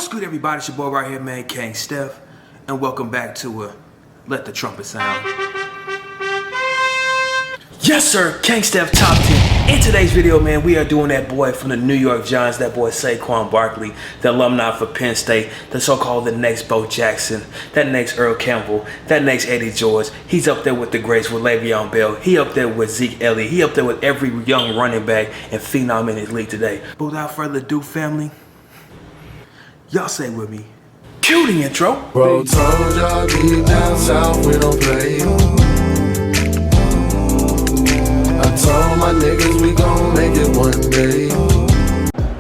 What's good, everybody? It's your boy right here, man, King Steph, and welcome back to Let the Trumpet Sound. Yes, sir, King Steph Top 10. In today's video, man, we are doing that boy from the New York Giants, that boy Saquon Barkley, the alumni for Penn State, the so-called the next Bo Jackson, that next Earl Campbell, that next Eddie George. He's up there with the greats, with Le'Veon Bell. He up there with Zeke Elliott. He up there with every young running back and phenom in his league today. But without further ado, family, y'all say with me, cue the intro. Bro told y'all deep down south we don't play. I told my niggas we gon' make it one day.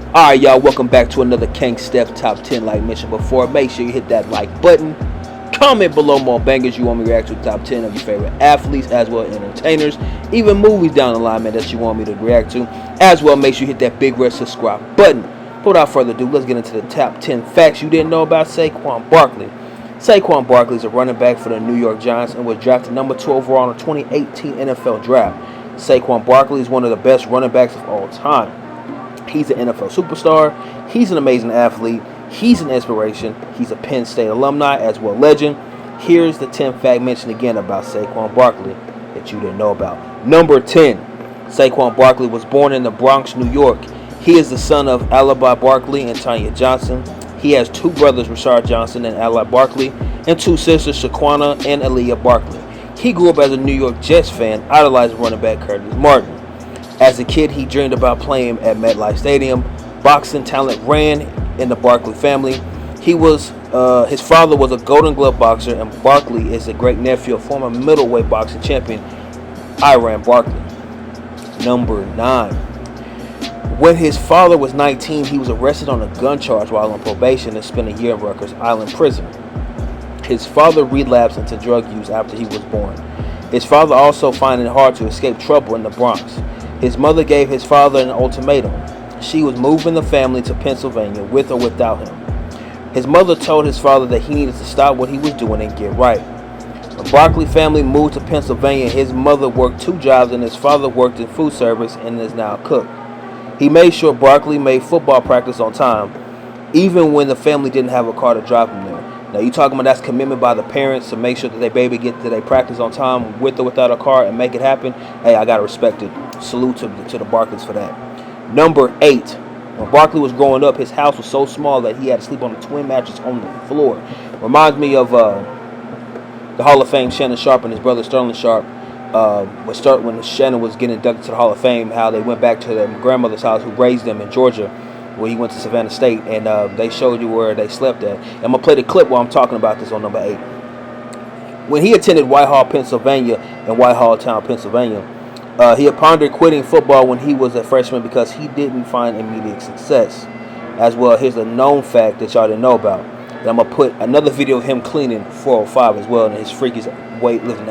Alright, y'all, welcome back to another King Steph Top 10. Like mentioned before, make sure you hit that like button. Comment below more bangers you want me to react to, top 10 of your favorite athletes, as well as entertainers, even movies down the line, man, that you want me to react to. As well, make sure you hit that big red subscribe button. But without further ado, let's get into the top 10 facts you didn't know about Saquon Barkley. Saquon Barkley is a running back for the New York Giants and was drafted number 2 overall in the 2018 NFL Draft. Saquon Barkley is one of the best running backs of all time. He's an NFL superstar. He's an amazing athlete. He's an inspiration. He's a Penn State alumni as well legend. Here's the 10 fact mentioned again about Saquon Barkley that you didn't know about. Number 10, Saquon Barkley was born in the Bronx, New York. He is the son of RB Barkley and Tanya Johnson. He has two brothers, Rashard Johnson and RB Barkley, and two sisters, Shaquana and Aaliyah Barkley. He grew up as a New York Jets fan, idolizing running back Curtis Martin. As a kid, he dreamed about playing at MetLife Stadium. Boxing talent ran in the Barkley family. His father was a Golden Glove boxer, and Barkley is a great nephew of former middleweight boxing champion RB Barkley. Number 9. When his father was 19, he was arrested on a gun charge while on probation and spent a year in Rikers Island prison. His father relapsed into drug use after he was born. His father also found it hard to escape trouble in the Bronx. His mother gave his father an ultimatum. She was moving the family to Pennsylvania with or without him. His mother told his father that he needed to stop what he was doing and get right. The Barkley family moved to Pennsylvania. His mother worked 2 jobs and his father worked in food service and is now a cook. He made sure Barkley made football practice on time, even when the family didn't have a car to drive him there. Now, you talking about that's commitment by the parents to make sure that their baby get to their practice on time with or without a car and make it happen. Hey, I got to respect it. Salute to the Barkleys for that. Number 8. When Barkley was growing up, his house was so small that he had to sleep on a twin mattress on the floor. Reminds me of the Hall of Fame Shannon Sharpe and his brother Sterling Sharpe. When Shannon was getting inducted to the Hall of Fame, how they went back to their grandmother's house who raised them in Georgia, where he went to Savannah State, and they showed you where they slept at. I'm going to play the clip while I'm talking about this on number 8. When he attended Whitehall, Pennsylvania, in Whitehall Town, Pennsylvania, he had pondered quitting football when he was a freshman because he didn't find immediate success. As well, here's a known fact that y'all didn't know about. And I'm going to put another video of him cleaning 405 as well, and his freaky weightlifting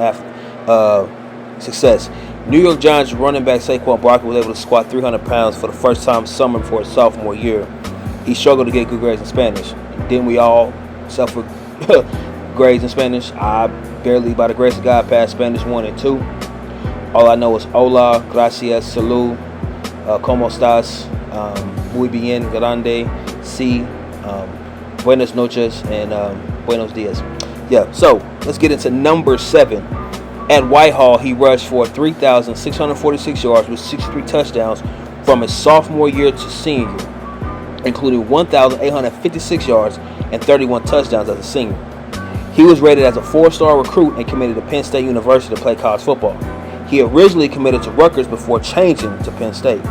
success. New York Giants running back Saquon Barkley was able to squat 300 pounds for the first time summer for his sophomore year. He struggled to get good grades in Spanish. Didn't we all suffer grades in Spanish? I barely, by the grace of God, passed Spanish 1 and 2. All I know is hola, gracias, salud, como estás, muy bien, grande, sí, buenas noches, and buenos dias. Yeah, so let's get into number 7. At Whitehall, he rushed for 3,646 yards with 63 touchdowns from his sophomore year to senior year, including 1,856 yards and 31 touchdowns as a senior. He was rated as a 4-star recruit and committed to Penn State University to play college football. He originally committed to Rutgers before changing to Penn State.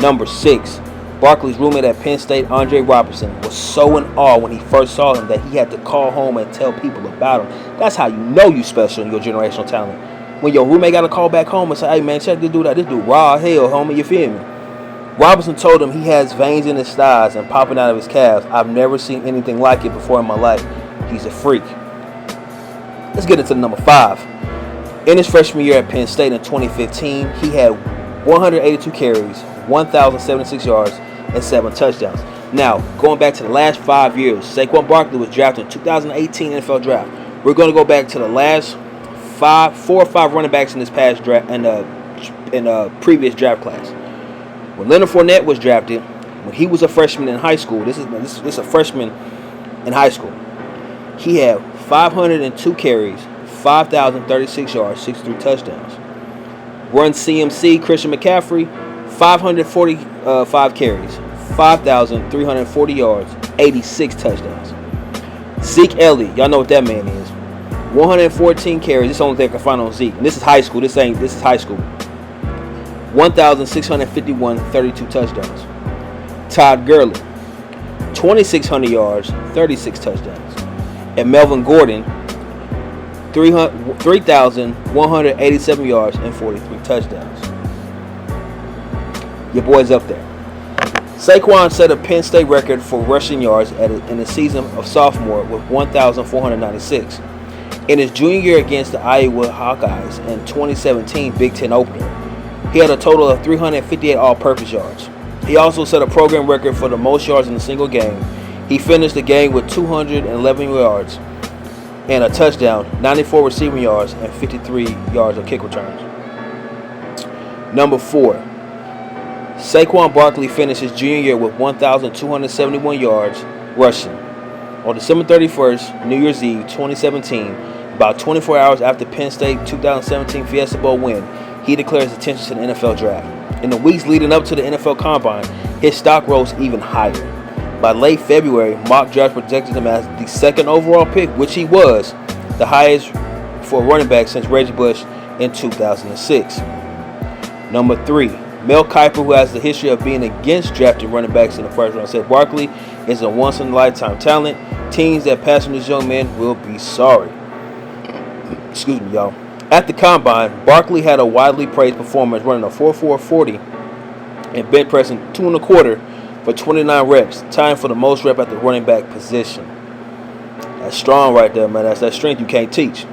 Number 6. Barkley's roommate at Penn State, Andre Robertson, was so in awe when he first saw him that he had to call home and tell people about him. That's how you know you special in your generational talent. When your roommate got to call back home and say, hey man, check this dude out. This dude raw hell, homie, you feel me? Robertson told him he has veins in his thighs and popping out of his calves. I've never seen anything like it before in my life. He's a freak. Let's get into number 5. In his freshman year at Penn State in 2015, he had 182 carries, 1,076 yards, and 7 touchdowns. Now, going back to the last 5 years, Saquon Barkley was drafted in 2018 NFL Draft. We're going to go back to the last 4 or 5 running backs in this past draft and previous draft class. When Leonard Fournette was drafted, when he was a freshman in high school, this is a freshman in high school, he had 502 carries, 5,036 yards, 63 touchdowns. Run CMC, Christian McCaffrey, 545 carries, 5,340 yards, 86 touchdowns. Zeke Elliott, y'all know what that man is. 114 carries. This is the only thing I can find on Zeke. And this is high school. This is high school. 1,651, 32 touchdowns. Todd Gurley, 2,600 yards, 36 touchdowns. And Melvin Gordon, 3,187 yards and 43 touchdowns. Your boy's up there. Saquon set a Penn State record for rushing yards in the season of sophomore with 1,496. In his junior year against the Iowa Hawkeyes in 2017 Big Ten opener, he had a total of 358 all-purpose yards. He also set a program record for the most yards in a single game. He finished the game with 211 yards and a touchdown, 94 receiving yards, and 53 yards of kick returns. Number 4. Saquon Barkley finished his junior year with 1,271 yards rushing. On December 31st, New Year's Eve, 2017, about 24 hours after Penn State 2017 Fiesta Bowl win, he declared his intentions to the NFL draft. In the weeks leading up to the NFL Combine, his stock rose even higher. By late February, mock draft projected him as the second overall pick, which he was, the highest for a running back since Reggie Bush in 2006. Number 3. Mel Kiper, who has the history of being against drafting running backs in the first round, said Barkley is a once-in-a-lifetime talent. Teams that pass on this young man will be sorry. Excuse me, y'all. At the Combine, Barkley had a widely praised performance running a 4.440 and bench pressing 2 1/4 for 29 reps, tying for the most rep at the running back position. That's strong right there, man. That's that strength you can't teach.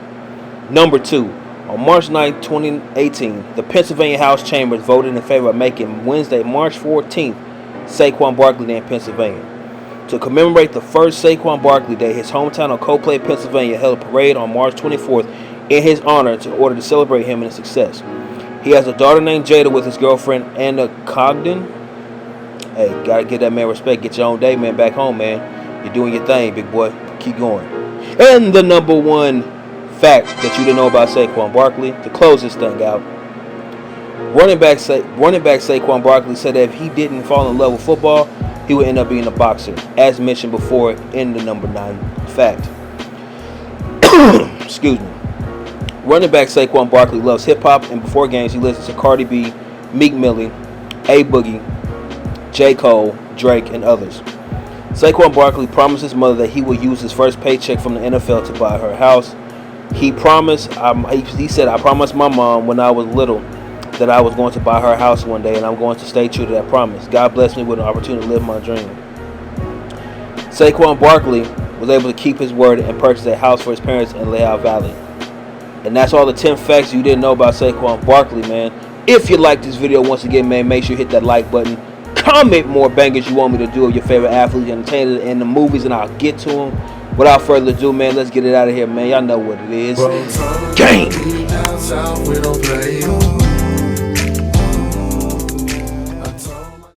Number 2. On March 9, 2018, the Pennsylvania House Chambers voted in favor of making Wednesday, March 14th, Saquon Barkley Day in Pennsylvania. To commemorate the first Saquon Barkley Day, his hometown of Copley, Pennsylvania, held a parade on March 24th in his honor in order to celebrate him and his success. He has a daughter named Jada with his girlfriend Anna Cogden. Hey, gotta give that man respect. Get your own day, man. Back home, man. You're doing your thing, big boy. Keep going. And the number 1 fact that you didn't know about Saquon Barkley, to close this thing out, running back Saquon Barkley said that if he didn't fall in love with football, he would end up being a boxer, as mentioned before in the number 9 fact. Excuse me. Running back Saquon Barkley loves hip-hop, and before games he listens to Cardi B, Meek Millie, A Boogie, J. Cole, Drake, and others. Saquon Barkley promised his mother that he would use his first paycheck from the NFL to buy her house. He said, I promised my mom when I was little that I was going to buy her a house one day, and I'm going to stay true to that promise. God blessed me with an opportunity to live my dream. Saquon Barkley was able to keep his word and purchase a house for his parents in Lehigh Valley. And that's all the 10 facts you didn't know about Saquon Barkley, man. If you like this video, once again, man, make sure you hit that like button. Comment more bangers you want me to do of your favorite athletes, entertainers, and the movies, and I'll get to them. Without further ado, man, let's get it out of here, man. Y'all know what it is. Game. Down south, we don't play.